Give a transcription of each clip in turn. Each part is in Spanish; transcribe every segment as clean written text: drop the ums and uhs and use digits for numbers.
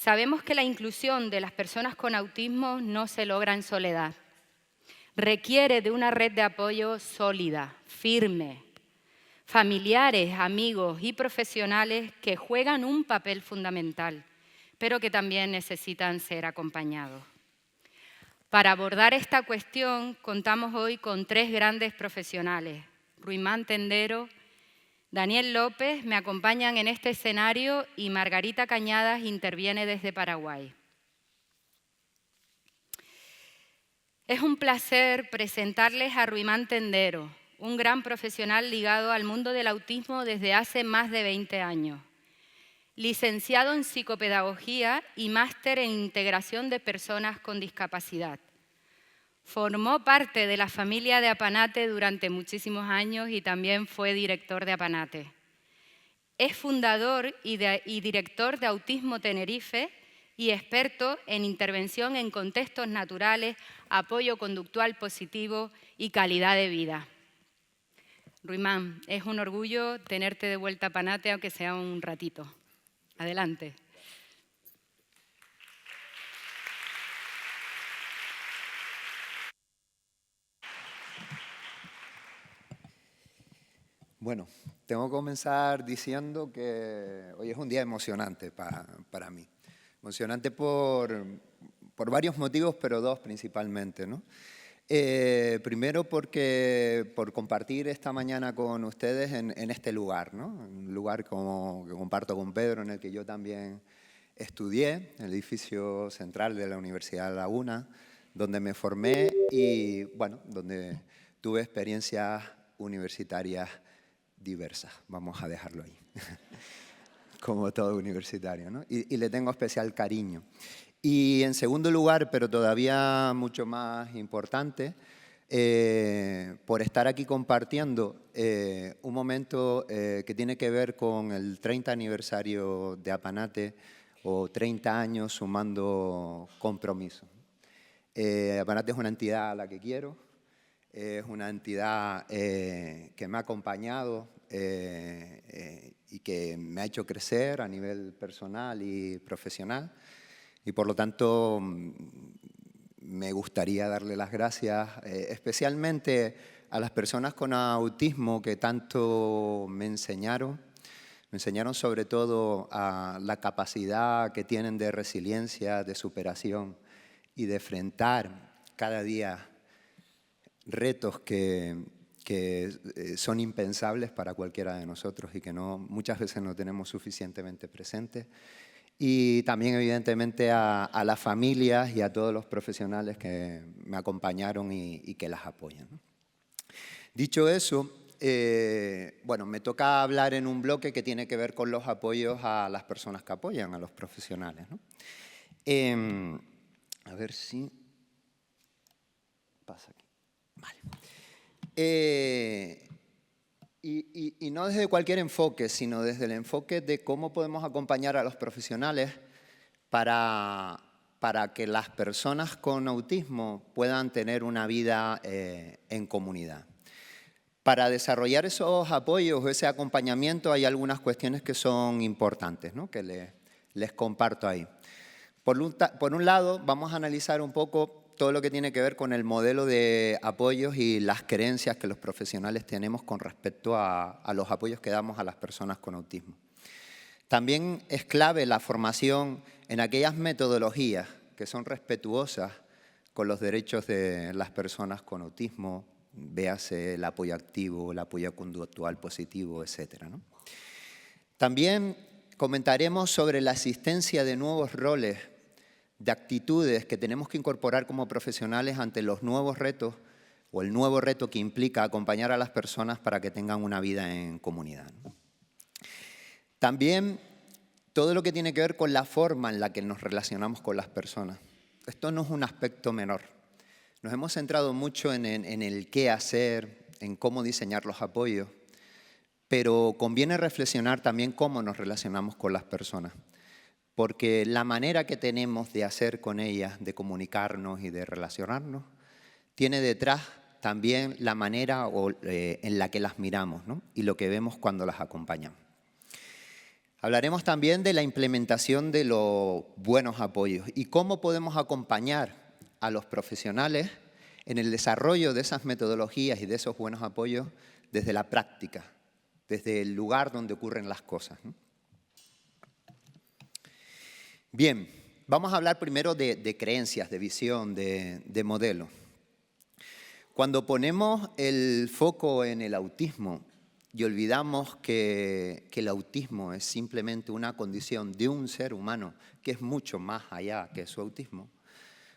Sabemos que la inclusión de las personas con autismo no se logra en soledad. Requiere de una red de apoyo sólida, firme, familiares, amigos y profesionales que juegan un papel fundamental, pero que también necesitan ser acompañados. Para abordar esta cuestión contamos hoy con 3 grandes profesionales. Ruimán Tendero, Daniel López me acompañan en este escenario y Margarita Cañadas interviene desde Paraguay. Es un placer presentarles a Ruimán Tendero, un gran profesional ligado al mundo del autismo desde hace más de 20 años. Licenciado en psicopedagogía y máster en integración de personas con discapacidad. Formó parte de la familia de Apanate durante muchísimos años y también fue director de Apanate. Es fundador y director de Autismo Tenerife y experto en intervención en contextos naturales, apoyo conductual positivo y calidad de vida. Ruimán, es un orgullo tenerte de vuelta a Apanate, aunque sea un ratito. Adelante. Bueno, tengo que comenzar diciendo que hoy es un día emocionante para mí. Emocionante por varios motivos, pero 2 principalmente, ¿no? Primero por compartir esta mañana con ustedes en este lugar, ¿no? Un lugar que comparto con Pedro, en el que yo también estudié, el edificio central de la Universidad de Laguna, donde me formé y, bueno, donde tuve experiencias universitarias diversas, vamos a dejarlo ahí, como todo universitario, ¿no? Y le tengo especial cariño. Y en segundo lugar, pero todavía mucho más importante, por estar aquí compartiendo un momento que tiene que ver con el 30 aniversario de Apanate, o 30 años sumando compromiso. Apanate es una entidad a la que quiero, es una entidad que me ha acompañado y que me ha hecho crecer a nivel personal y profesional. Y por lo tanto, me gustaría darle las gracias especialmente a las personas con autismo que tanto me enseñaron. Me enseñaron sobre todo a la capacidad que tienen de resiliencia, de superación y de enfrentar cada día retos que son impensables para cualquiera de nosotros y que muchas veces no tenemos suficientemente presentes. Y también, evidentemente, a las familias y a todos los profesionales que me acompañaron y que las apoyan, ¿no? Dicho eso, bueno, me toca hablar en un bloque que tiene que ver con los apoyos a las personas que apoyan, a los profesionales, ¿no? A ver si pasa aquí. Vale. Y no desde cualquier enfoque, sino desde el enfoque de cómo podemos acompañar a los profesionales para que las personas con autismo puedan tener una vida en comunidad. Para desarrollar esos apoyos o ese acompañamiento hay algunas cuestiones que son importantes, ¿no? Que les comparto ahí. Por un lado, vamos a analizar un poco todo lo que tiene que ver con el modelo de apoyos y las creencias que los profesionales tenemos con respecto a los apoyos que damos a las personas con autismo. También es clave la formación en aquellas metodologías que son respetuosas con los derechos de las personas con autismo, véase el apoyo activo, el apoyo conductual positivo, etc., ¿no? También comentaremos sobre la existencia de nuevos roles, de actitudes que tenemos que incorporar como profesionales ante los nuevos retos o el nuevo reto que implica acompañar a las personas para que tengan una vida en comunidad, ¿no? También todo lo que tiene que ver con la forma en la que nos relacionamos con las personas. Esto no es un aspecto menor. Nos hemos centrado mucho en el qué hacer, en cómo diseñar los apoyos, pero conviene reflexionar también cómo nos relacionamos con las personas, porque la manera que tenemos de hacer con ellas, de comunicarnos y de relacionarnos, tiene detrás también la manera en la que las miramos, ¿no? Y lo que vemos cuando las acompañamos. Hablaremos también de la implementación de los buenos apoyos y cómo podemos acompañar a los profesionales en el desarrollo de esas metodologías y de esos buenos apoyos desde la práctica, desde el lugar donde ocurren las cosas, ¿no? Bien, vamos a hablar primero de creencias, de visión, de modelo. Cuando ponemos el foco en el autismo y olvidamos que el autismo es simplemente una condición de un ser humano que es mucho más allá que su autismo,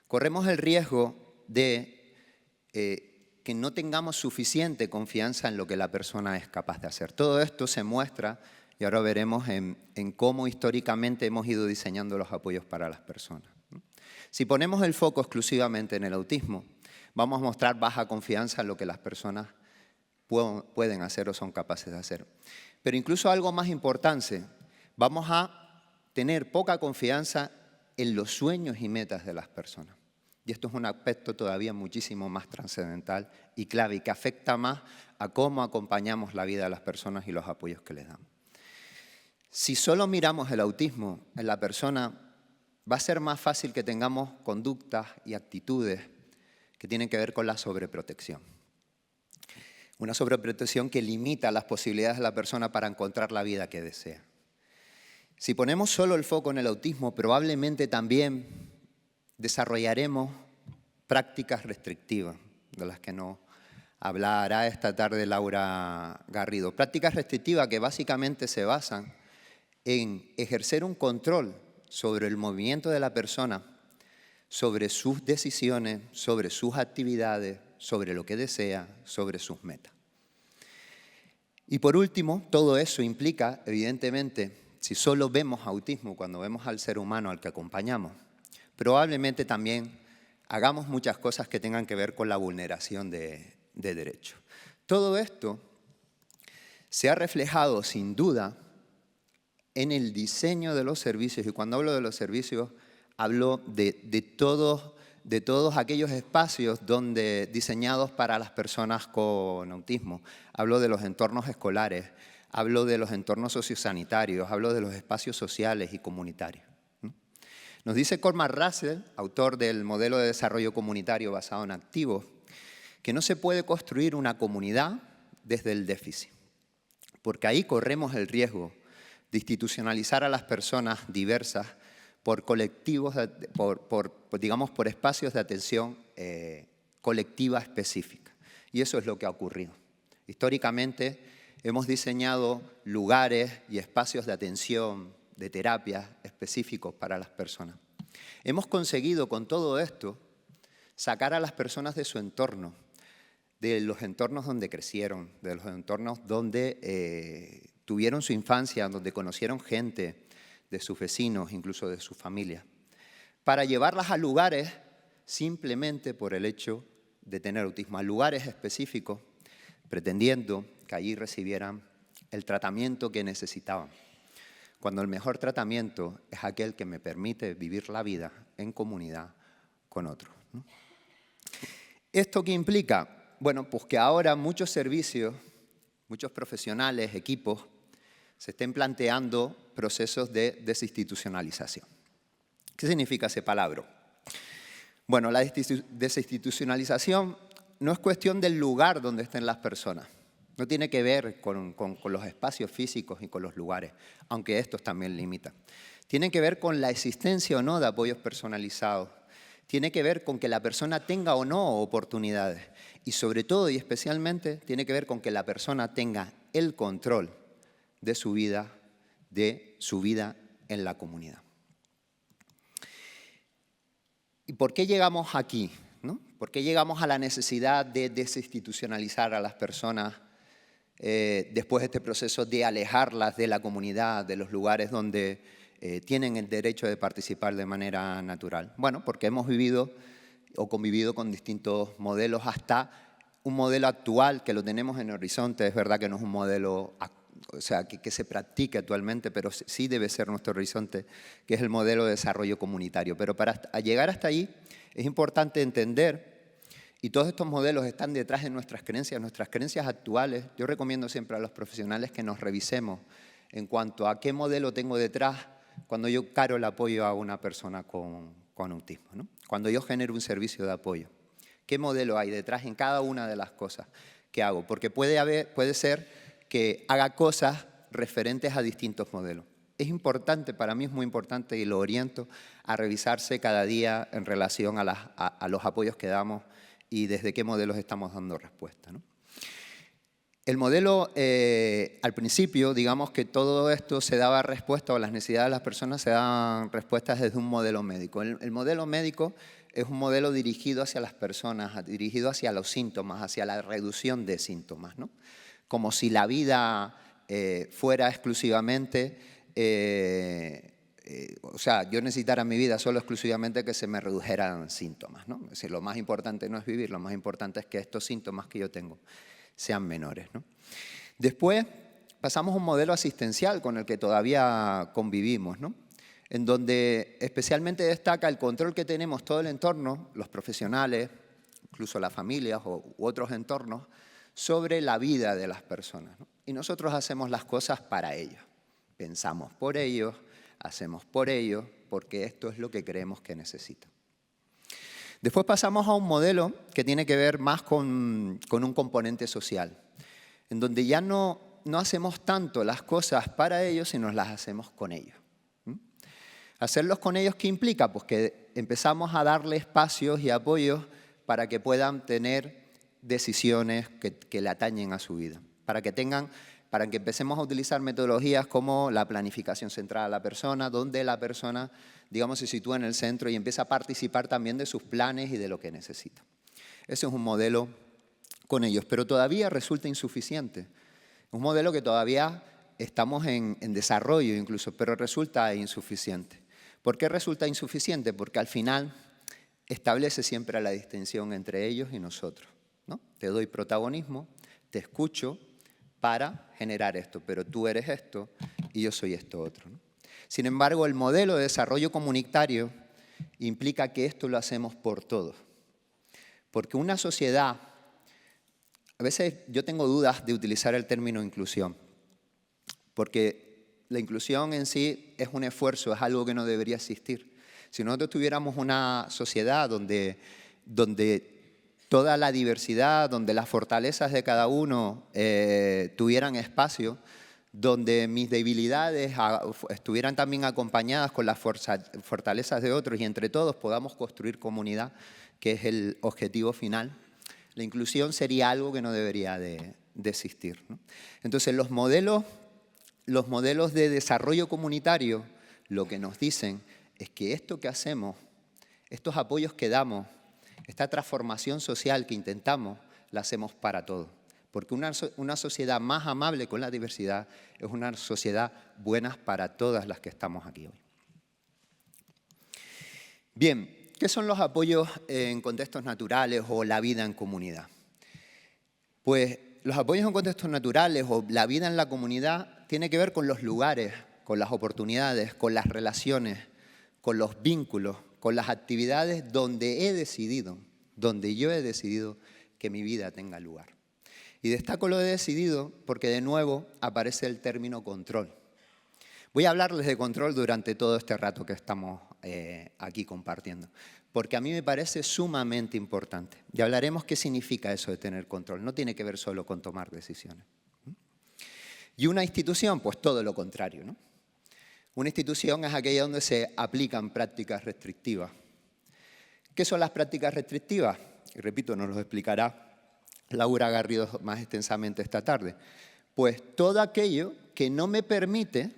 corremos el riesgo de que no tengamos suficiente confianza en lo que la persona es capaz de hacer. Todo esto se muestra, y ahora veremos en cómo históricamente hemos ido diseñando los apoyos para las personas. Si ponemos el foco exclusivamente en el autismo, vamos a mostrar baja confianza en lo que las personas pueden hacer o son capaces de hacer. Pero incluso algo más importante, vamos a tener poca confianza en los sueños y metas de las personas. Y esto es un aspecto todavía muchísimo más trascendental y clave y que afecta más a cómo acompañamos la vida de las personas y los apoyos que les damos. Si solo miramos el autismo en la persona, va a ser más fácil que tengamos conductas y actitudes que tienen que ver con la sobreprotección. Una sobreprotección que limita las posibilidades de la persona para encontrar la vida que desea. Si ponemos solo el foco en el autismo, probablemente también desarrollaremos prácticas restrictivas, de las que nos hablará esta tarde Laura Garrido. Prácticas restrictivas que básicamente se basan en ejercer un control sobre el movimiento de la persona, sobre sus decisiones, sobre sus actividades, sobre lo que desea, sobre sus metas. Y por último, todo eso implica, evidentemente, si solo vemos autismo cuando vemos al ser humano al que acompañamos, probablemente también hagamos muchas cosas que tengan que ver con la vulneración de derechos. Todo esto se ha reflejado sin duda en el diseño de los servicios, y cuando hablo de los servicios hablo de todos aquellos espacios diseñados para las personas con autismo. Hablo de los entornos escolares, hablo de los entornos sociosanitarios, hablo de los espacios sociales y comunitarios. Nos dice Cormac Russell, autor del modelo de desarrollo comunitario basado en activos, que no se puede construir una comunidad desde el déficit, porque ahí corremos el riesgo de institucionalizar a las personas diversas por colectivos, por espacios de atención colectiva específica. Y eso es lo que ha ocurrido. Históricamente hemos diseñado lugares y espacios de atención, de terapias específicos para las personas. Hemos conseguido con todo esto sacar a las personas de su entorno, de los entornos donde crecieron, de los entornos donde tuvieron su infancia, donde conocieron gente, de sus vecinos, incluso de su familia, para llevarlas a lugares simplemente por el hecho de tener autismo, a lugares específicos, pretendiendo que allí recibieran el tratamiento que necesitaban, cuando el mejor tratamiento es aquel que me permite vivir la vida en comunidad con otros, ¿no? ¿Esto qué implica? Bueno, pues que ahora muchos servicios, muchos profesionales, equipos, se estén planteando procesos de desinstitucionalización. ¿Qué significa ese palabra? Bueno, la desinstitucionalización no es cuestión del lugar donde estén las personas. No tiene que ver con los espacios físicos y con los lugares, aunque estos también limitan. Tiene que ver con la existencia o no de apoyos personalizados. Tiene que ver con que la persona tenga o no oportunidades. Y sobre todo y especialmente tiene que ver con que la persona tenga el control de su vida en la comunidad. ¿Y por qué llegamos aquí, ¿no? ¿Por qué llegamos a la necesidad de desinstitucionalizar a las personas después de este proceso de alejarlas de la comunidad, de los lugares donde tienen el derecho de participar de manera natural? Bueno, porque hemos vivido o convivido con distintos modelos, hasta un modelo actual que lo tenemos en horizonte. Es verdad que no es un modelo que se practique actualmente, pero sí debe ser nuestro horizonte, que es el modelo de desarrollo comunitario. Pero para llegar hasta ahí es importante entender, y todos estos modelos están detrás de nuestras creencias actuales. Yo recomiendo siempre a los profesionales que nos revisemos en cuanto a qué modelo tengo detrás cuando yo caro el apoyo a una persona con autismo, ¿no? Cuando yo genero un servicio de apoyo. ¿Qué modelo hay detrás en cada una de las cosas que hago? Porque puede ser que haga cosas referentes a distintos modelos. Es importante, para mí es muy importante y lo oriento a revisarse cada día en relación a los apoyos que damos y desde qué modelos estamos dando respuesta, ¿no? El modelo, al principio, digamos que todo esto se daba respuesta, o las necesidades de las personas se daban respuestas desde un modelo médico. El modelo médico es un modelo dirigido hacia las personas, dirigido hacia los síntomas, hacia la reducción de síntomas, ¿no? Como si la vida fuera exclusivamente, o sea, yo necesitara en mi vida solo exclusivamente que se me redujeran síntomas, ¿no? Es decir, lo más importante no es vivir, lo más importante es que estos síntomas que yo tengo sean menores, ¿no? Después pasamos a un modelo asistencial con el que todavía convivimos, ¿no? En donde especialmente destaca el control que tenemos todo el entorno, los profesionales, incluso las familias u otros entornos, sobre la vida de las personas, ¿no? Y nosotros hacemos las cosas para ellos. Pensamos por ellos, hacemos por ellos, porque esto es lo que creemos que necesitan. Después pasamos a un modelo que tiene que ver más con un componente social, en donde ya no hacemos tanto las cosas para ellos, sino las hacemos con ellos. Hacerlos con ellos, ¿qué implica? Pues que empezamos a darle espacios y apoyos para que puedan tener decisiones que le atañen a su vida, para que empecemos a utilizar metodologías como la planificación centrada a la persona, donde la persona, digamos, se sitúa en el centro y empieza a participar también de sus planes y de lo que necesita. Ese es un modelo con ellos, pero todavía resulta insuficiente. Un modelo que todavía estamos en desarrollo incluso, pero resulta insuficiente. ¿Por qué resulta insuficiente? Porque al final establece siempre la distinción entre ellos y nosotros, ¿no? Te doy protagonismo, te escucho para generar esto, pero tú eres esto y yo soy esto otro, ¿no? Sin embargo, el modelo de desarrollo comunitario implica que esto lo hacemos por todos. Porque una sociedad, a veces yo tengo dudas de utilizar el término inclusión, porque la inclusión en sí es un esfuerzo, es algo que no debería existir. Si nosotros tuviéramos una sociedad donde toda la diversidad, donde las fortalezas de cada uno tuvieran espacio, donde mis debilidades estuvieran también acompañadas con las fortalezas de otros y entre todos podamos construir comunidad, que es el objetivo final, la inclusión sería algo que no debería de existir, ¿no? Entonces, los modelos de desarrollo comunitario lo que nos dicen es que esto que hacemos, estos apoyos que damos, esta transformación social que intentamos, la hacemos para todos. Porque una sociedad más amable con la diversidad es una sociedad buena para todas las que estamos aquí hoy. Bien, ¿qué son los apoyos en contextos naturales o la vida en comunidad? Pues los apoyos en contextos naturales o la vida en la comunidad tiene que ver con los lugares, con las oportunidades, con las relaciones, con los vínculos, con las actividades donde yo he decidido que mi vida tenga lugar. Y destaco lo de decidido porque de nuevo aparece el término control. Voy a hablarles de control durante todo este rato que estamos aquí compartiendo, porque a mí me parece sumamente importante. Y hablaremos qué significa eso de tener control. No tiene que ver solo con tomar decisiones. Y una institución, pues todo lo contrario, ¿no? Una institución es aquella donde se aplican prácticas restrictivas. ¿Qué son las prácticas restrictivas? Y repito, nos lo explicará Laura Garrido más extensamente esta tarde. Pues todo aquello que no me permite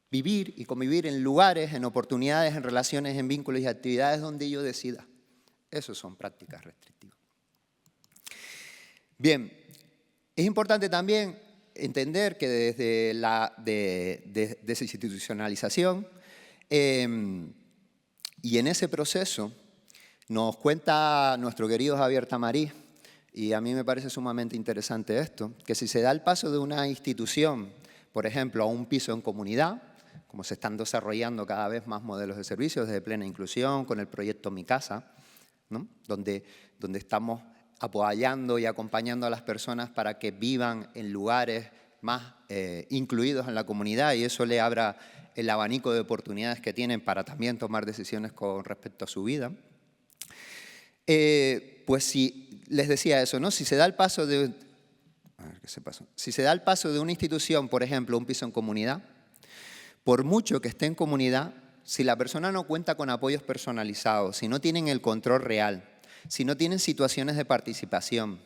vivir y convivir en lugares, en oportunidades, en relaciones, en vínculos y actividades donde yo decida. Eso son prácticas restrictivas. Bien, es importante también entender que desde la desinstitucionalización y en ese proceso nos cuenta nuestro querido Javier Tamarí, y a mí me parece sumamente interesante esto, que si se da el paso de una institución, por ejemplo, a un piso en comunidad, como se están desarrollando cada vez más modelos de servicios de plena inclusión con el proyecto Mi Casa, ¿no? donde estamos apoyando y acompañando a las personas para que vivan en lugares más incluidos en la comunidad y eso le abra el abanico de oportunidades que tienen para también tomar decisiones con respecto a su vida. Pues si les decía eso, ¿no? Si se da el paso de... A ver, ¿qué se pasó? Si se da el paso de una institución, por ejemplo, un piso en comunidad, por mucho que esté en comunidad, si la persona no cuenta con apoyos personalizados, si no tienen el control real, si no tienen situaciones de participación,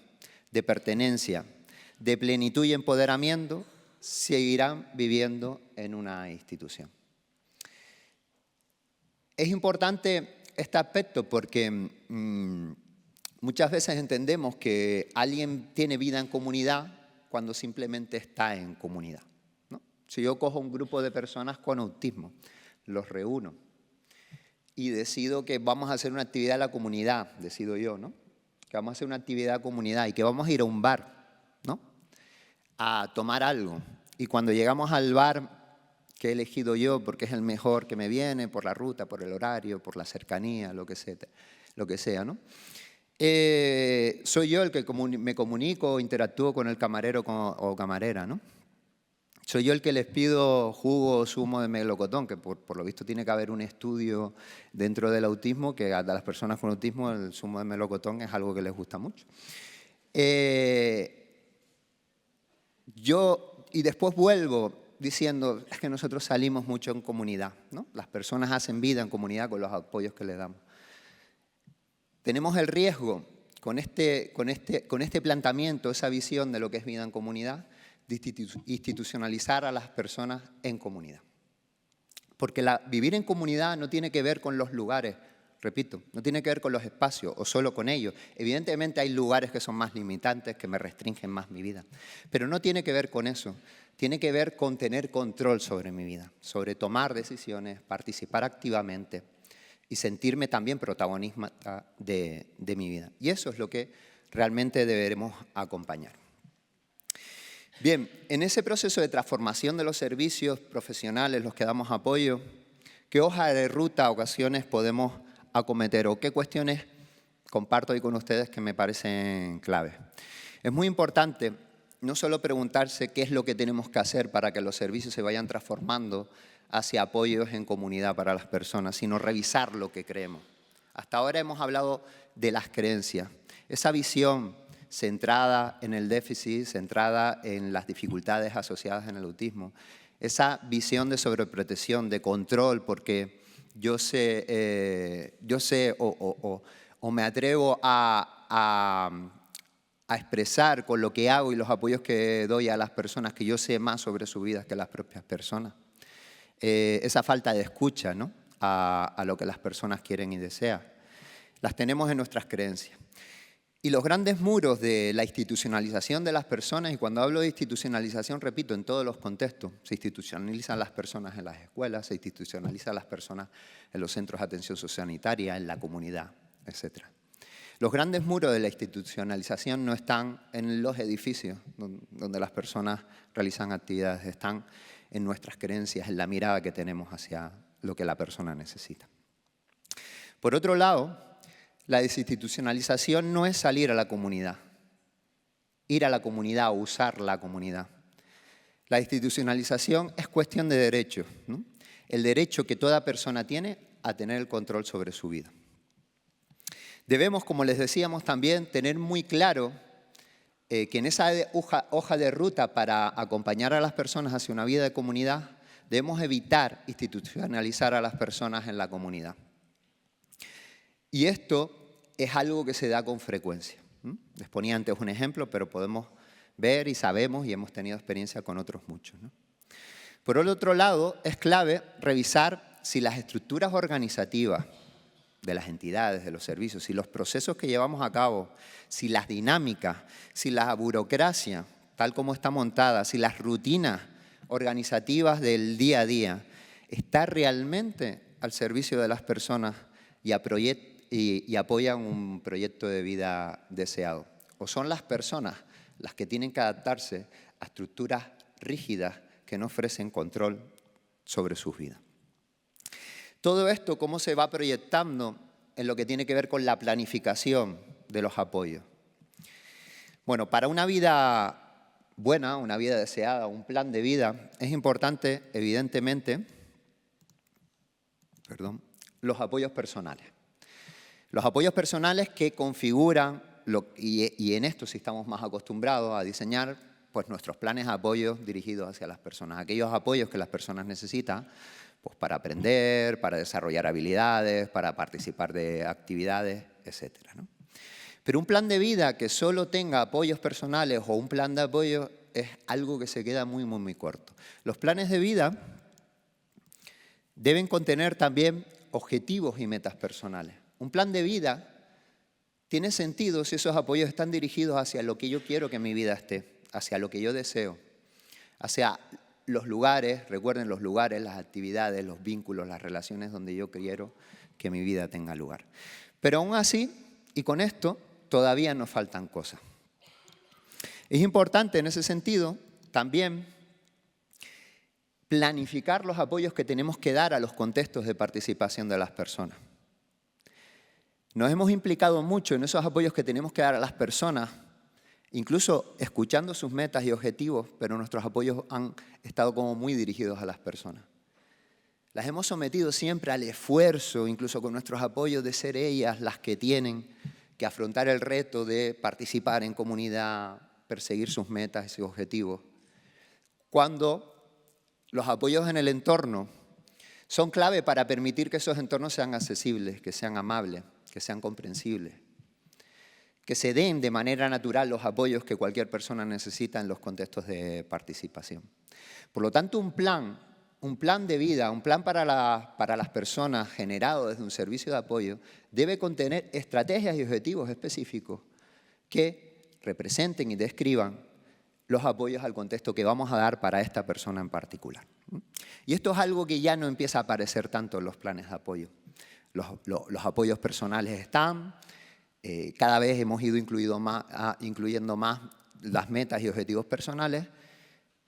de pertenencia, de plenitud y empoderamiento, seguirán viviendo en una institución. Es importante este aspecto porque muchas veces entendemos que alguien tiene vida en comunidad cuando simplemente está en comunidad, ¿no? Si yo cojo un grupo de personas con autismo, los reúno y decido que vamos a hacer una actividad en la comunidad, decido yo, ¿no? Que vamos a hacer una actividad de comunidad y que vamos a ir a un bar, ¿no? A tomar algo. Y cuando llegamos al bar que he elegido yo porque es el mejor que me viene, por la ruta, por el horario, por la cercanía, lo que sea, ¿no? Soy yo el que me comunico, interactúo con el camarero o camarera, ¿no? Soy yo el que les pido jugo o zumo de melocotón, que por lo visto tiene que haber un estudio dentro del autismo, que a las personas con autismo el zumo de melocotón es algo que les gusta mucho. Y después vuelvo diciendo, es que nosotros salimos mucho en comunidad, ¿no? Las personas hacen vida en comunidad con los apoyos que les damos. Tenemos el riesgo con este planteamiento, esa visión de lo que es vida en comunidad, de institucionalizar a las personas en comunidad. Porque vivir en comunidad no tiene que ver con los lugares, repito, no tiene que ver con los espacios o solo con ellos. Evidentemente hay lugares que son más limitantes, que me restringen más mi vida. Pero no tiene que ver con eso. Tiene que ver con tener control sobre mi vida, sobre tomar decisiones, participar activamente y sentirme también protagonista de mi vida. Y eso es lo que realmente deberemos acompañar. Bien, en ese proceso de transformación de los servicios profesionales, los que damos apoyo, ¿qué hoja de ruta a ocasiones podemos acometer o qué cuestiones comparto hoy con ustedes que me parecen claves? Es muy importante no solo preguntarse qué es lo que tenemos que hacer para que los servicios se vayan transformando hacia apoyos en comunidad para las personas, sino revisar lo que creemos. Hasta ahora hemos hablado de las creencias, esa visión centrada en el déficit, centrada en las dificultades asociadas en el autismo, esa visión de sobreprotección, de control, porque yo sé o me atrevo a expresar con lo que hago y los apoyos que doy a las personas que yo sé más sobre sus vidas que las propias personas. Esa falta de escucha, ¿no? a lo que las personas quieren y desean. Las tenemos en nuestras creencias. Y los grandes muros de la institucionalización de las personas, y cuando hablo de institucionalización, repito, en todos los contextos, se institucionalizan las personas en las escuelas, se institucionalizan las personas en los centros de atención sociosanitaria, en la comunidad, etc. Los grandes muros de la institucionalización no están en los edificios donde las personas realizan actividades, están en nuestras creencias, en la mirada que tenemos hacia lo que la persona necesita. Por otro lado, la desinstitucionalización no es salir a la comunidad, ir a la comunidad o usar la comunidad. La institucionalización es cuestión de derechos, ¿no? El derecho que toda persona tiene a tener el control sobre su vida. Debemos, como les decíamos también, tener muy claro que en esa hoja de ruta para acompañar a las personas hacia una vida de comunidad, debemos evitar institucionalizar a las personas en la comunidad. Y esto es algo que se da con frecuencia. Les ponía antes un ejemplo, pero podemos ver y sabemos y hemos tenido experiencia con otros muchos, ¿no? Por el otro lado, es clave revisar si las estructuras organizativas de las entidades, de los servicios, si los procesos que llevamos a cabo, si las dinámicas, si la burocracia, tal como está montada, si las rutinas organizativas del día a día, está realmente al servicio de las personas y apoyan un proyecto de vida deseado. O son las personas las que tienen que adaptarse a estructuras rígidas que no ofrecen control sobre sus vidas. Todo esto, ¿cómo se va proyectando en lo que tiene que ver con la planificación de los apoyos? Bueno, para una vida buena, una vida deseada, un plan de vida, es importante, evidentemente, los apoyos personales. Los apoyos personales que configuran, y en esto sí estamos más acostumbrados a diseñar pues, nuestros planes de apoyo dirigidos hacia las personas. Aquellos apoyos que las personas necesitan pues, para aprender, para desarrollar habilidades, para participar de actividades, etc., ¿no? Pero un plan de vida que solo tenga apoyos personales o un plan de apoyo es algo que se queda muy, muy, muy corto. Los planes de vida deben contener también objetivos y metas personales. Un plan de vida tiene sentido si esos apoyos están dirigidos hacia lo que yo quiero que mi vida esté, hacia lo que yo deseo, hacia los lugares, recuerden los lugares, las actividades, los vínculos, las relaciones donde yo quiero que mi vida tenga lugar. Pero aún así, y con esto, todavía nos faltan cosas. Es importante en ese sentido también planificar los apoyos que tenemos que dar a los contextos de participación de las personas. Nos hemos implicado mucho en esos apoyos que tenemos que dar a las personas, incluso escuchando sus metas y objetivos, pero nuestros apoyos han estado como muy dirigidos a las personas. Las hemos sometido siempre al esfuerzo, incluso con nuestros apoyos, de ser ellas las que tienen que afrontar el reto de participar en comunidad, perseguir sus metas y sus objetivos. Cuando los apoyos en el entorno son clave para permitir que esos entornos sean accesibles, que sean amables, que sean comprensibles, que se den de manera natural los apoyos que cualquier persona necesita en los contextos de participación. Por lo tanto, un plan de vida, un plan para las personas generado desde un servicio de apoyo debe contener estrategias y objetivos específicos que representen y describan los apoyos al contexto que vamos a dar para esta persona en particular. Y esto es algo que ya no empieza a aparecer tanto en los planes de apoyo. Los apoyos personales están, cada vez hemos ido incluyendo más las metas y objetivos personales,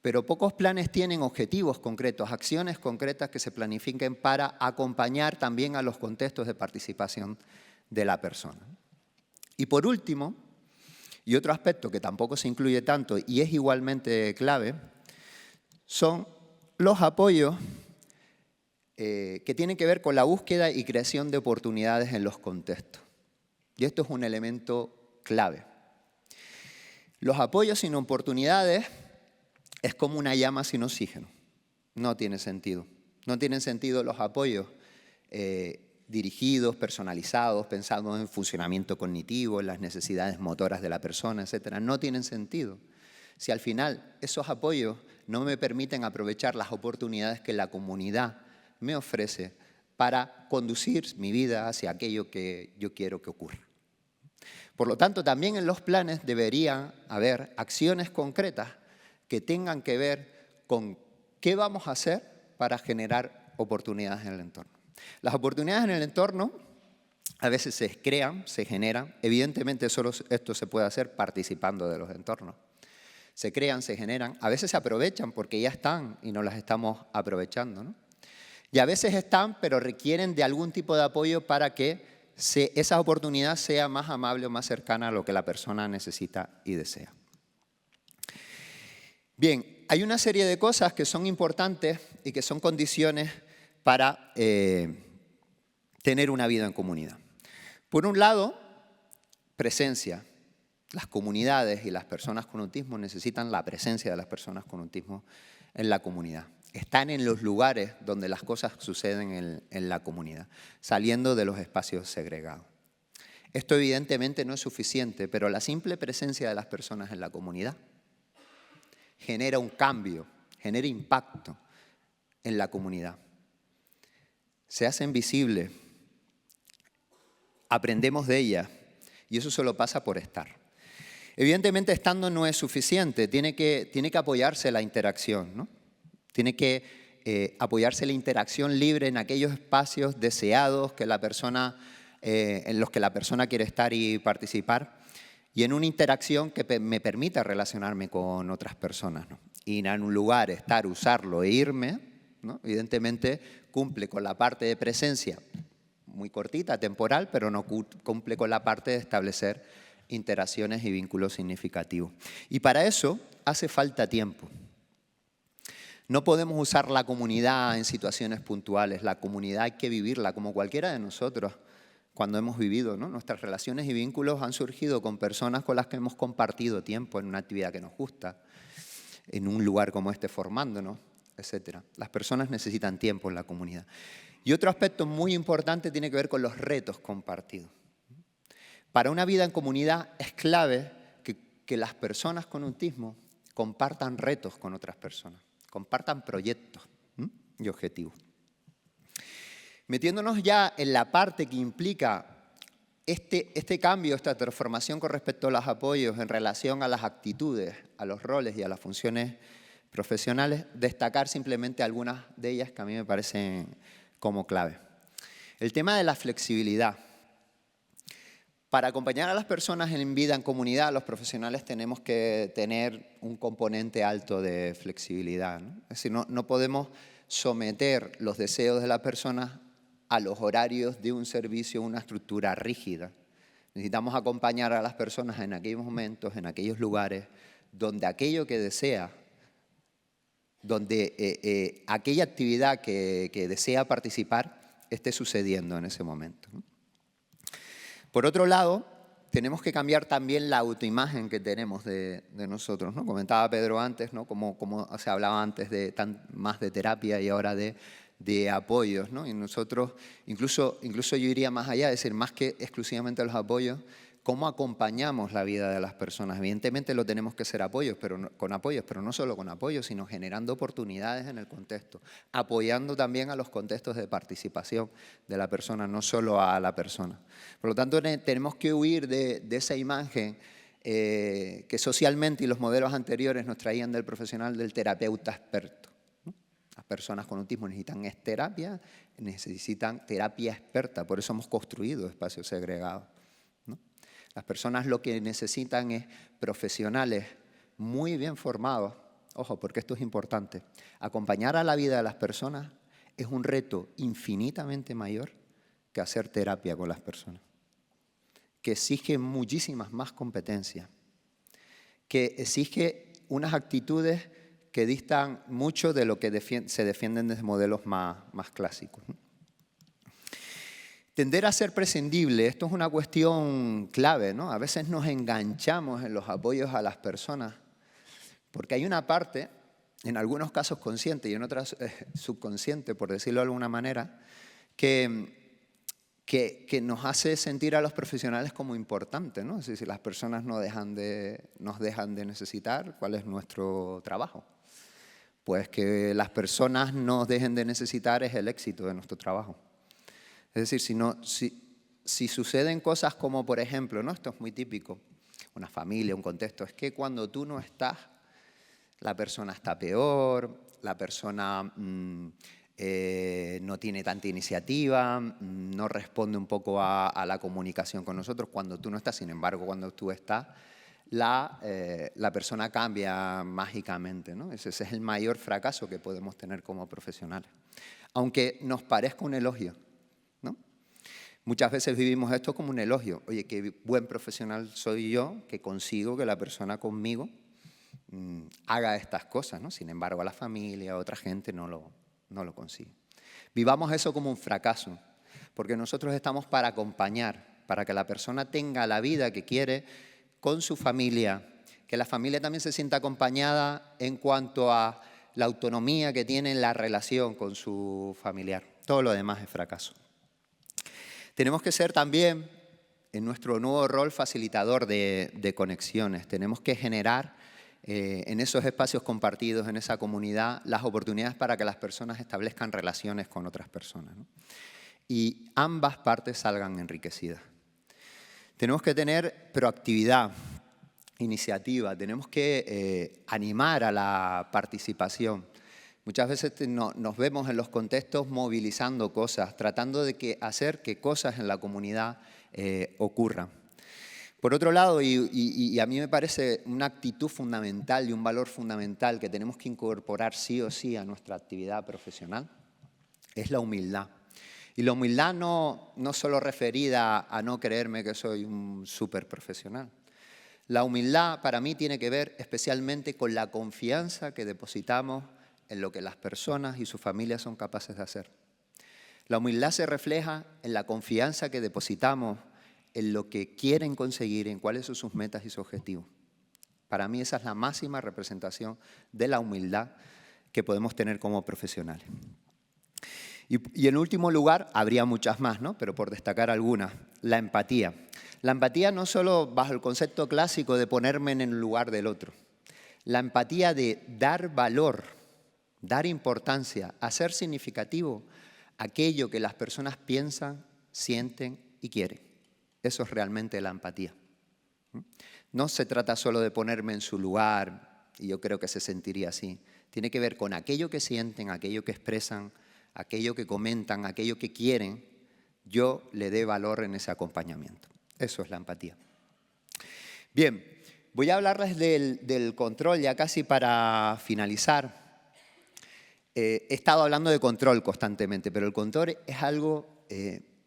pero pocos planes tienen objetivos concretos, acciones concretas que se planifiquen para acompañar también a los contextos de participación de la persona. Y por último, y otro aspecto que tampoco se incluye tanto y es igualmente clave, son los apoyos que tienen que ver con la búsqueda y creación de oportunidades en los contextos. Y esto es un elemento clave. Los apoyos sin oportunidades es como una llama sin oxígeno. No tiene sentido. No tienen sentido los apoyos dirigidos, personalizados, pensados en funcionamiento cognitivo, en las necesidades motoras de la persona, etc. No tienen sentido. Si al final esos apoyos no me permiten aprovechar las oportunidades que la comunidad me ofrece para conducir mi vida hacia aquello que yo quiero que ocurra. Por lo tanto, también en los planes deberían haber acciones concretas que tengan que ver con qué vamos a hacer para generar oportunidades en el entorno. Las oportunidades en el entorno a veces se crean, se generan. Evidentemente, solo esto se puede hacer participando de los entornos. Se crean, se generan, a veces se aprovechan porque ya están y no las estamos aprovechando, ¿no? Y a veces están, pero requieren de algún tipo de apoyo para que esa oportunidad sea más amable o más cercana a lo que la persona necesita y desea. Bien, hay una serie de cosas que son importantes y que son condiciones para tener una vida en comunidad. Por un lado, presencia. Las comunidades y las personas con autismo necesitan la presencia de las personas con autismo en la comunidad. Están en los lugares donde las cosas suceden en la comunidad, saliendo de los espacios segregados. Esto evidentemente no es suficiente, pero la simple presencia de las personas en la comunidad genera un cambio, genera impacto en la comunidad. Se hacen visibles, aprendemos de ellas y eso solo pasa por estar. Evidentemente, estando no es suficiente, tiene que apoyarse la interacción, ¿no? Tiene que apoyarse la interacción libre en aquellos espacios deseados que en los que la persona quiere estar y participar, y en una interacción que me permita relacionarme con otras personas, ¿no? Ir a un lugar, estar, usarlo e irme, ¿no? Evidentemente cumple con la parte de presencia muy cortita, temporal, pero no cumple con la parte de establecer interacciones y vínculos significativos. Y para eso hace falta tiempo. No podemos usar la comunidad en situaciones puntuales. La comunidad hay que vivirla como cualquiera de nosotros cuando hemos vivido, ¿no? Nuestras relaciones y vínculos han surgido con personas con las que hemos compartido tiempo en una actividad que nos gusta, en un lugar como este formándonos, etc. Las personas necesitan tiempo en la comunidad. Y otro aspecto muy importante tiene que ver con los retos compartidos. Para una vida en comunidad es clave que las personas con autismo compartan retos con otras personas, compartan proyectos y objetivos. Metiéndonos ya en la parte que implica este cambio, esta transformación con respecto a los apoyos en relación a las actitudes, a los roles y a las funciones profesionales, destacar simplemente algunas de ellas que a mí me parecen como clave. El tema de la flexibilidad. Para acompañar a las personas en vida en comunidad, los profesionales tenemos que tener un componente alto de flexibilidad, ¿no? Es decir, no podemos someter los deseos de las personas a los horarios de un servicio, una estructura rígida. Necesitamos acompañar a las personas en aquellos momentos, en aquellos lugares, donde aquello que desea, donde aquella actividad que desea participar esté sucediendo en ese momento, ¿no? Por otro lado, tenemos que cambiar también la autoimagen que tenemos de nosotros, ¿no? Comentaba Pedro antes, ¿no? Como se hablaba antes más de terapia y ahora de apoyos, ¿no? Y nosotros, incluso yo iría más allá, es decir, más que exclusivamente los apoyos, cómo acompañamos la vida de las personas. Evidentemente lo tenemos que hacer con apoyos, pero no solo con apoyos, sino generando oportunidades en el contexto, apoyando también a los contextos de participación de la persona, no solo a la persona. Por lo tanto, tenemos que huir de esa imagen que socialmente y los modelos anteriores nos traían del profesional del terapeuta experto. Las personas con autismo necesitan terapia experta, por eso hemos construido espacios segregados, ¿no? Las personas lo que necesitan es profesionales muy bien formados. Ojo, porque esto es importante. Acompañar a la vida de las personas es un reto infinitamente mayor que hacer terapia con las personas, que exige muchísimas más competencias, que exige unas actitudes que distan mucho de lo que se defienden desde modelos más clásicos, ¿no? Tender a ser prescindible, esto es una cuestión clave, ¿no? A veces nos enganchamos en los apoyos a las personas porque hay una parte, en algunos casos consciente y en otras subconsciente, por decirlo de alguna manera, que nos hace sentir a los profesionales como importantes, ¿no? Es decir, si las personas nos dejan de necesitar, ¿cuál es nuestro trabajo? Pues que las personas nos dejen de necesitar es el éxito de nuestro trabajo. Es decir, si suceden cosas como, por ejemplo, ¿no? Esto es muy típico, una familia, un contexto, es que cuando tú no estás, la persona está peor, la persona no tiene tanta iniciativa, no responde un poco a la comunicación con nosotros cuando tú no estás. Sin embargo, cuando tú estás, la persona cambia mágicamente, ¿no? Ese es el mayor fracaso que podemos tener como profesionales. Aunque nos parezca un elogio, ¿no? Muchas veces vivimos esto como un elogio. Oye, qué buen profesional soy yo, que consigo que la persona conmigo haga estas cosas, ¿no? Sin embargo, a la familia, a otra gente no lo consigue. Vivamos eso como un fracaso, porque nosotros estamos para acompañar, para que la persona tenga la vida que quiere con su familia, que la familia también se sienta acompañada en cuanto a la autonomía que tiene en la relación con su familiar. Todo lo demás es fracaso. Tenemos que ser también, en nuestro nuevo rol, facilitador de conexiones. Tenemos que generar en esos espacios compartidos, en esa comunidad, las oportunidades para que las personas establezcan relaciones con otras personas, ¿no? Y ambas partes salgan enriquecidas. Tenemos que tener proactividad, iniciativa, tenemos que animar a la participación. Muchas veces nos vemos en los contextos movilizando cosas, tratando de hacer que cosas en la comunidad ocurran. Por otro lado, y a mí me parece una actitud fundamental y un valor fundamental que tenemos que incorporar sí o sí a nuestra actividad profesional, es la humildad. Y la humildad no solo referida a no creerme que soy un súper profesional. La humildad para mí tiene que ver especialmente con la confianza que depositamos en lo que las personas y sus familias son capaces de hacer. La humildad se refleja en la confianza que depositamos en lo que quieren conseguir, en cuáles son sus metas y sus objetivos. Para mí esa es la máxima representación de la humildad que podemos tener como profesionales. Y en último lugar, habría muchas más, ¿no? Pero por destacar algunas, la empatía. La empatía no solo bajo el concepto clásico de ponerme en el lugar del otro. La empatía de dar valor, dar importancia, hacer significativo aquello que las personas piensan, sienten y quieren. Eso es realmente la empatía. No se trata solo de ponerme en su lugar, y yo creo que se sentiría así. Tiene que ver con aquello que sienten, aquello que expresan, aquello que comentan, aquello que quieren, yo le dé valor en ese acompañamiento. Eso es la empatía. Bien, voy a hablarles del control ya casi para finalizar. He estado hablando de control constantemente, pero el control es algo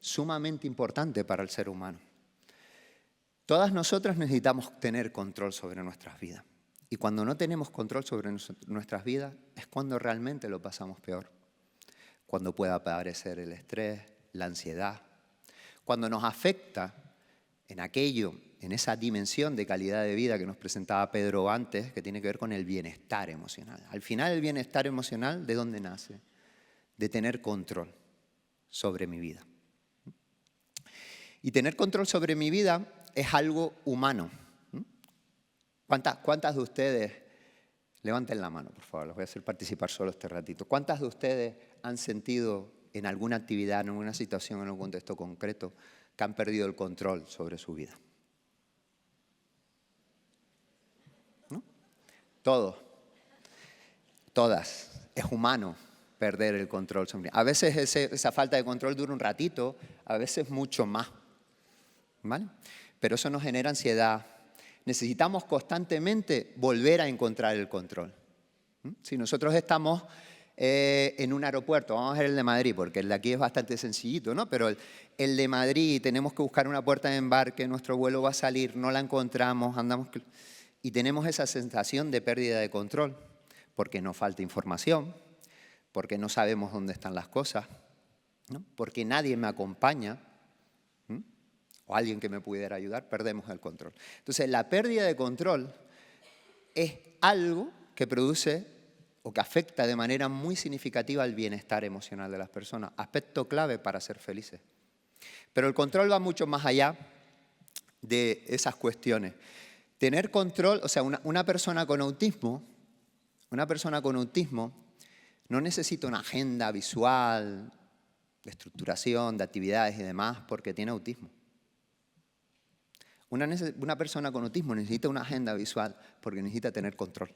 sumamente importante para el ser humano. Todas nosotras necesitamos tener control sobre nuestras vidas. Y cuando no tenemos control sobre nuestras vidas es cuando realmente lo pasamos peor. Cuando puede aparecer el estrés, la ansiedad. Cuando nos afecta en aquello, en esa dimensión de calidad de vida que nos presentaba Pedro antes, que tiene que ver con el bienestar emocional. Al final, el bienestar emocional, ¿de dónde nace? De tener control sobre mi vida. Y tener control sobre mi vida es algo humano. ¿Cuántas de ustedes, levanten la mano, por favor, los voy a hacer participar solo este ratito. ¿Cuántas de ustedes han sentido en alguna actividad, en alguna situación, en algún contexto concreto, que han perdido el control sobre su vida? ¿No? Todos, todas. Es humano perder el control sobre. A veces esa falta de control dura un ratito, a veces mucho más. ¿Vale? Pero eso nos genera ansiedad. Necesitamos constantemente volver a encontrar el control. Si nosotros estamos en un aeropuerto, vamos a ver el de Madrid, porque el de aquí es bastante sencillito, ¿no? Pero el de Madrid, tenemos que buscar una puerta de embarque, nuestro vuelo va a salir, no la encontramos, andamos y tenemos esa sensación de pérdida de control, porque nos falta información, porque no sabemos dónde están las cosas, ¿no? Porque nadie me acompaña, o alguien que me pudiera ayudar, perdemos el control. Entonces, la pérdida de control es algo que produce o que afecta de manera muy significativa al bienestar emocional de las personas, aspecto clave para ser felices. Pero el control va mucho más allá de esas cuestiones. Tener control, o sea, una persona con autismo no necesita una agenda visual, de estructuración, de actividades y demás, porque tiene autismo. Una persona con autismo necesita una agenda visual porque necesita tener control.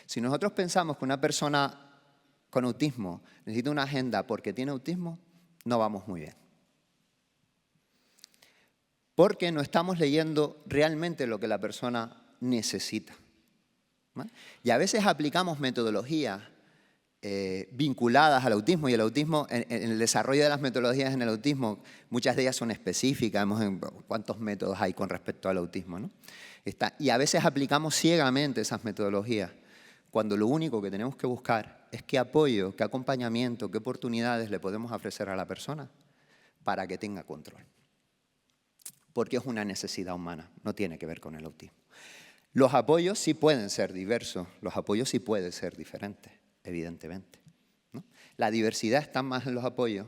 Si nosotros pensamos que una persona con autismo necesita una agenda porque tiene autismo, no vamos muy bien. Porque no estamos leyendo realmente lo que la persona necesita. ¿Vale? Y a veces aplicamos metodologías vinculadas al autismo, y el autismo, en el desarrollo de las metodologías en el autismo, muchas de ellas son específicas, vemos en cuántos métodos hay con respecto al autismo, ¿no? Y a veces aplicamos ciegamente esas metodologías, cuando lo único que tenemos que buscar es qué apoyo, qué acompañamiento, qué oportunidades le podemos ofrecer a la persona para que tenga control. Porque es una necesidad humana, no tiene que ver con el autismo. Los apoyos sí pueden ser diversos, los apoyos sí pueden ser diferentes, evidentemente, ¿no? La diversidad está más en los apoyos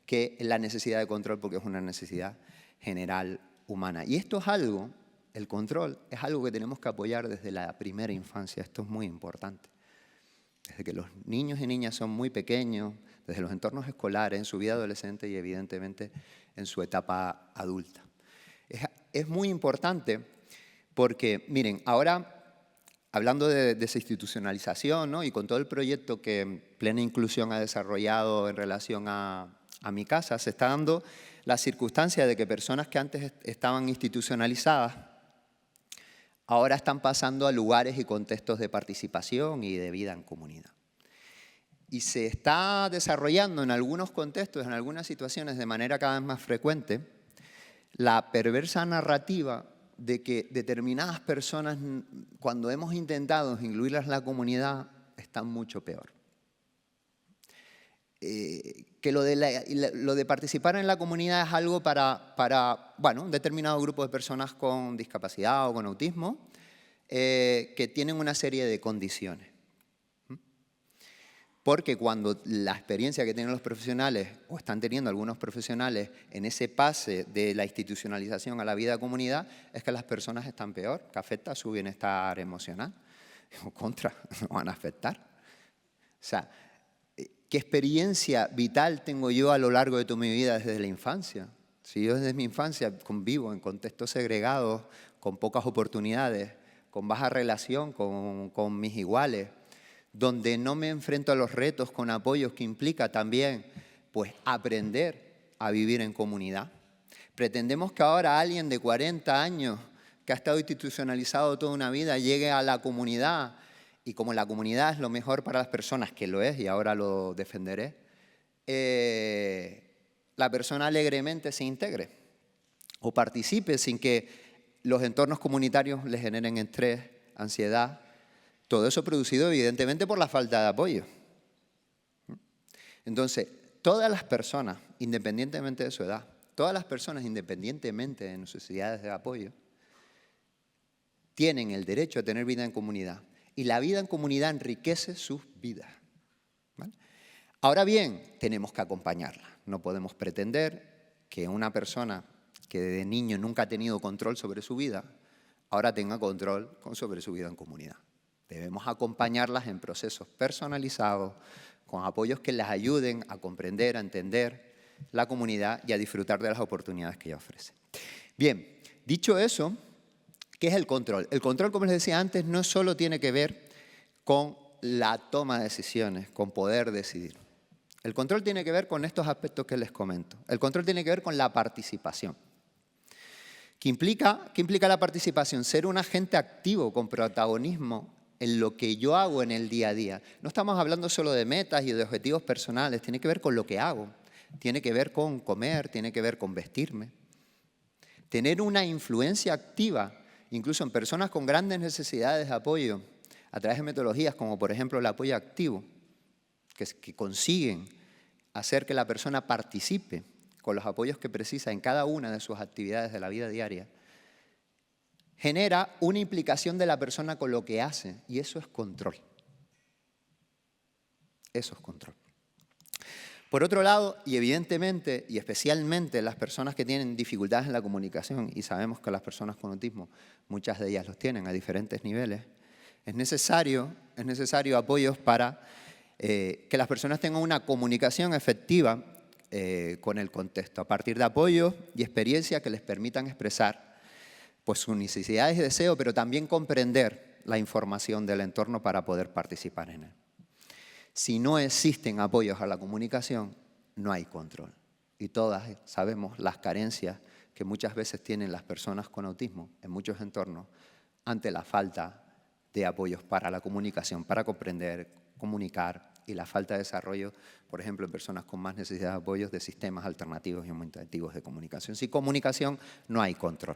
que en la necesidad de control, porque es una necesidad general humana. Y esto es algo, el control, es algo que tenemos que apoyar desde la primera infancia. Esto es muy importante. Desde que los niños y niñas son muy pequeños, desde los entornos escolares, en su vida adolescente y evidentemente en su etapa adulta. Es muy importante porque, miren, ahora hablando de desinstitucionalización, ¿no? Y con todo el proyecto que Plena Inclusión ha desarrollado en relación a mi casa, se está dando la circunstancia de que personas que antes estaban institucionalizadas ahora están pasando a lugares y contextos de participación y de vida en comunidad. Y se está desarrollando en algunos contextos, en algunas situaciones, de manera cada vez más frecuente, la perversa narrativa de que determinadas personas, cuando hemos intentado incluirlas en la comunidad, están mucho peor. Que lo de participar en la comunidad es algo para bueno, un determinado grupo de personas con discapacidad o con autismo, que tienen una serie de condiciones. Porque cuando la experiencia que tienen los profesionales, o están teniendo algunos profesionales en ese pase de la institucionalización a la vida de comunidad, es que las personas están peor, que afecta a su bienestar emocional. O contra, no van a afectar. O sea, ¿qué experiencia vital tengo yo a lo largo de toda mi vida desde la infancia? Si yo desde mi infancia convivo en contextos segregados, con pocas oportunidades, con baja relación con mis iguales, donde no me enfrento a los retos con apoyos que implica también pues, aprender a vivir en comunidad. Pretendemos que ahora alguien de 40 años que ha estado institucionalizado toda una vida llegue a la comunidad y como la comunidad es lo mejor para las personas, que lo es y ahora lo defenderé, la persona alegremente se integre o participe sin que los entornos comunitarios le generen estrés, ansiedad. Todo eso producido evidentemente por la falta de apoyo. Entonces, todas las personas, independientemente de su edad, todas las personas, independientemente de necesidades de apoyo, tienen el derecho a tener vida en comunidad. Y la vida en comunidad enriquece sus vidas. ¿Vale? Ahora bien, tenemos que acompañarla. No podemos pretender que una persona que desde niño nunca ha tenido control sobre su vida, ahora tenga control sobre su vida en comunidad. Debemos acompañarlas en procesos personalizados, con apoyos que les ayuden a comprender, a entender la comunidad y a disfrutar de las oportunidades que ella ofrece. Bien, dicho eso, ¿qué es el control? El control, como les decía antes, no solo tiene que ver con la toma de decisiones, con poder decidir. El control tiene que ver con estos aspectos que les comento. El control tiene que ver con la participación. ¿Qué implica la participación? Ser un agente activo con protagonismo en lo que yo hago en el día a día. No estamos hablando solo de metas y de objetivos personales, tiene que ver con lo que hago, tiene que ver con comer, tiene que ver con vestirme. Tener una influencia activa, incluso en personas con grandes necesidades de apoyo, a través de metodologías como por ejemplo el apoyo activo, que consiguen hacer que la persona participe con los apoyos que precisa en cada una de sus actividades de la vida diaria, genera una implicación de la persona con lo que hace, y eso es control. Eso es control. Por otro lado, y evidentemente, y especialmente las personas que tienen dificultades en la comunicación, y sabemos que las personas con autismo, muchas de ellas los tienen a diferentes niveles, es necesario apoyos para que las personas tengan una comunicación efectiva con el contexto, a partir de apoyos y experiencias que les permitan expresar pues sus necesidades y deseos, pero también comprender la información del entorno para poder participar en él. Si no existen apoyos a la comunicación, no hay control. Y todas sabemos las carencias que muchas veces tienen las personas con autismo en muchos entornos ante la falta de apoyos para la comunicación, para comprender, comunicar y la falta de desarrollo, por ejemplo, en personas con más necesidad de apoyos de sistemas alternativos y aumentativos de comunicación. Sin comunicación no hay control.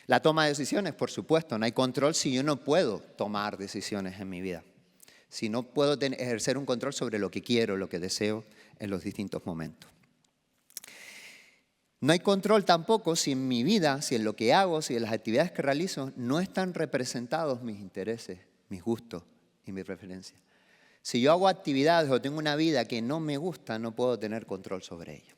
La toma de decisiones, por supuesto, no hay control si yo no puedo tomar decisiones en mi vida. Si no puedo ejercer un control sobre lo que quiero, lo que deseo en los distintos momentos. No hay control tampoco si en mi vida, si en lo que hago, si en las actividades que realizo, no están representados mis intereses, mis gustos y mis preferencias. Si yo hago actividades o tengo una vida que no me gusta, no puedo tener control sobre ella.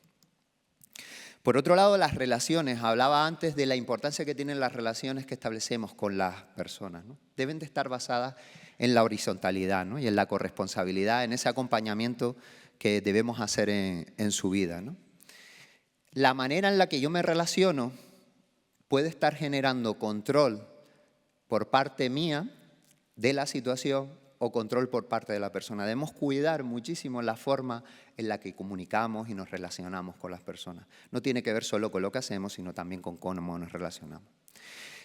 Por otro lado, las relaciones. Hablaba antes de la importancia que tienen las relaciones que establecemos con las personas, ¿no? Deben de estar basadas en la horizontalidad, ¿no? Y en la corresponsabilidad, en ese acompañamiento que debemos hacer en su vida, ¿no? La manera en la que yo me relaciono puede estar generando control por parte mía de la situación o control por parte de la persona. Debemos cuidar muchísimo la forma en la que comunicamos y nos relacionamos con las personas. No tiene que ver solo con lo que hacemos, sino también con cómo nos relacionamos.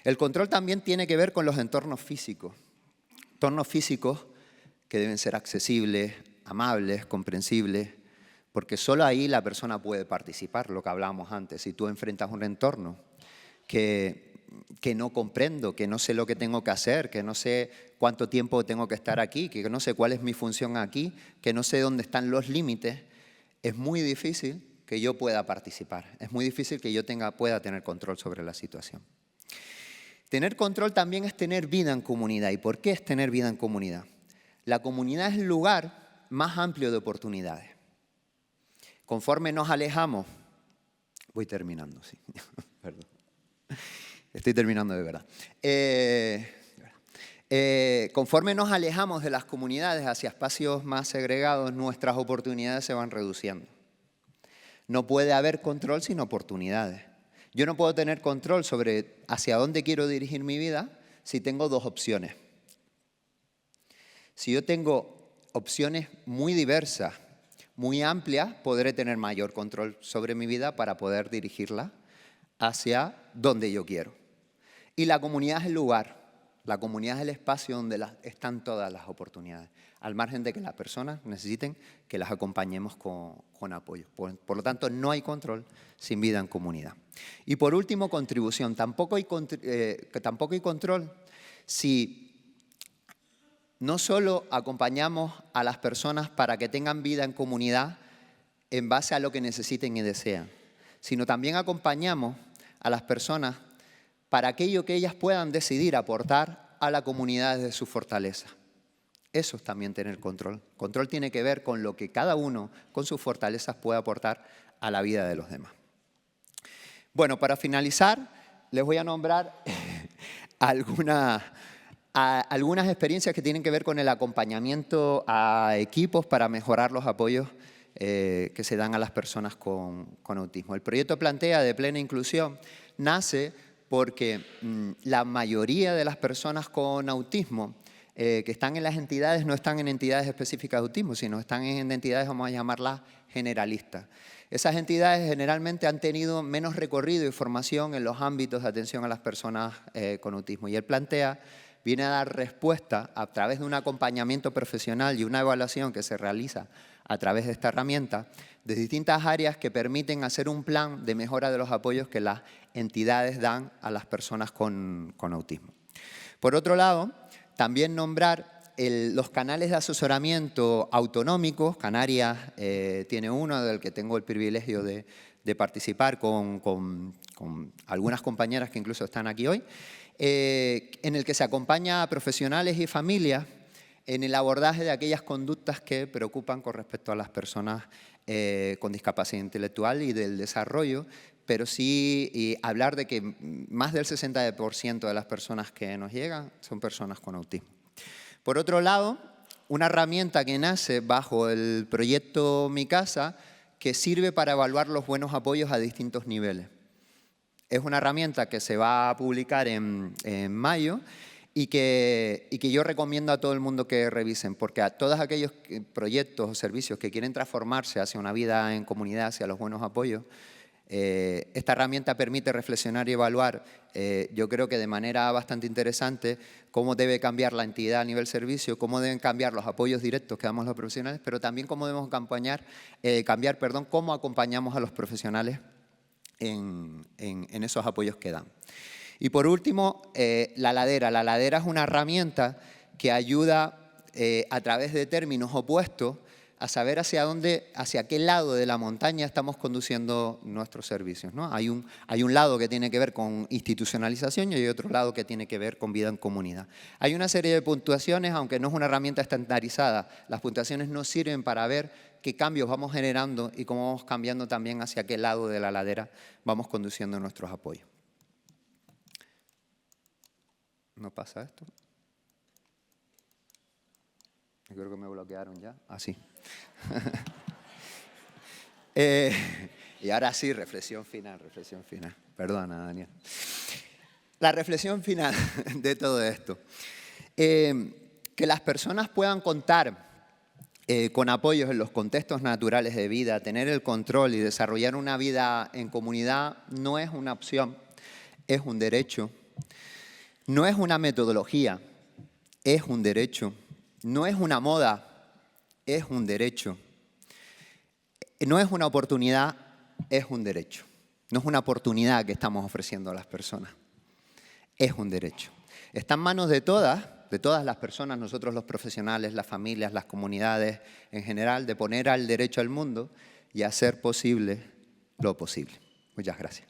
El control también tiene que ver con los entornos físicos. Entornos físicos que deben ser accesibles, amables, comprensibles, porque solo ahí la persona puede participar, lo que hablábamos antes. Si tú enfrentas un entorno que que no comprendo, que no sé lo que tengo que hacer, que no sé cuánto tiempo tengo que estar aquí, que no sé cuál es mi función aquí, que no sé dónde están los límites, es muy difícil que yo pueda participar. Es muy difícil que yo pueda tener control sobre la situación. Tener control también es tener vida en comunidad. ¿Y por qué es tener vida en comunidad? La comunidad es el lugar más amplio de oportunidades. Conforme nos alejamos, voy terminando, sí, perdón. Estoy terminando de verdad. Conforme nos alejamos de las comunidades hacia espacios más segregados, nuestras oportunidades se van reduciendo. No puede haber control sin oportunidades. Yo no puedo tener control sobre hacia dónde quiero dirigir mi vida si tengo dos opciones. Si yo tengo opciones muy diversas, muy amplias, podré tener mayor control sobre mi vida para poder dirigirla hacia donde yo quiero. Y la comunidad es el lugar, la comunidad es el espacio donde están todas las oportunidades, al margen de que las personas necesiten que las acompañemos con apoyo. Por lo tanto, no hay control sin vida en comunidad. Y por último, contribución. Tampoco hay control si no solo acompañamos a las personas para que tengan vida en comunidad en base a lo que necesiten y desean, sino también acompañamos a las personas para aquello que ellas puedan decidir aportar a la comunidad desde su fortaleza. Eso es también tener control. Control tiene que ver con lo que cada uno con sus fortalezas puede aportar a la vida de los demás. Bueno, para finalizar, les voy a nombrar algunas experiencias que tienen que ver con el acompañamiento a equipos para mejorar los apoyos que se dan a las personas con autismo. El proyecto Plantea de Plena Inclusión nace porque la mayoría de las personas con autismo que están en las entidades no están en entidades específicas de autismo, sino están en entidades, vamos a llamarlas, generalistas. Esas entidades generalmente han tenido menos recorrido y formación en los ámbitos de atención a las personas con autismo. Y el Plantea viene a dar respuesta a través de un acompañamiento profesional y una evaluación que se realiza a través de esta herramienta de distintas áreas que permiten hacer un plan de mejora de los apoyos que las entidades dan a las personas con autismo. Por otro lado, también nombrar los canales de asesoramiento autonómicos. Canarias tiene uno del que tengo el privilegio de participar con algunas compañeras que incluso están aquí hoy, en el que se acompaña a profesionales y familias en el abordaje de aquellas conductas que preocupan con respecto a las personas con discapacidad intelectual y del desarrollo, pero sí hablar de que más del 60% de las personas que nos llegan son personas con autismo. Por otro lado, una herramienta que nace bajo el proyecto Mi Casa, que sirve para evaluar los buenos apoyos a distintos niveles. Es una herramienta que se va a publicar en mayo y que yo recomiendo a todo el mundo que revisen, porque a todos aquellos proyectos o servicios que quieren transformarse hacia una vida en comunidad, hacia los buenos apoyos, esta herramienta permite reflexionar y evaluar, yo creo que de manera bastante interesante, cómo debe cambiar la entidad a nivel servicio, cómo deben cambiar los apoyos directos que damos los profesionales, pero también cómo debemos cambiar, cómo acompañamos a los profesionales en esos apoyos que dan. Y por último, la ladera. La ladera es una herramienta que ayuda a través de términos opuestos a saber hacia qué lado de la montaña estamos conduciendo nuestros servicios, ¿no? Hay un lado que tiene que ver con institucionalización y hay otro lado que tiene que ver con vida en comunidad. Hay una serie de puntuaciones, aunque no es una herramienta estandarizada. Las puntuaciones nos sirven para ver qué cambios vamos generando y cómo vamos cambiando también hacia qué lado de la ladera vamos conduciendo nuestros apoyos. ¿No pasa esto? Yo creo que me bloquearon ya. Ah, sí. Y ahora sí, reflexión final. Perdona, Daniel. La reflexión final de todo esto. Que las personas puedan contar con apoyos en los contextos naturales de vida, tener el control y desarrollar una vida en comunidad no es una opción, es un derecho. No es una metodología, es un derecho. No es una moda, es un derecho. No es una oportunidad, es un derecho. No es una oportunidad que estamos ofreciendo a las personas. es un derecho. Está en manos de todas las personas, nosotros los profesionales, las familias, las comunidades en general, de poner al derecho al mundo y hacer posible lo posible. Muchas gracias.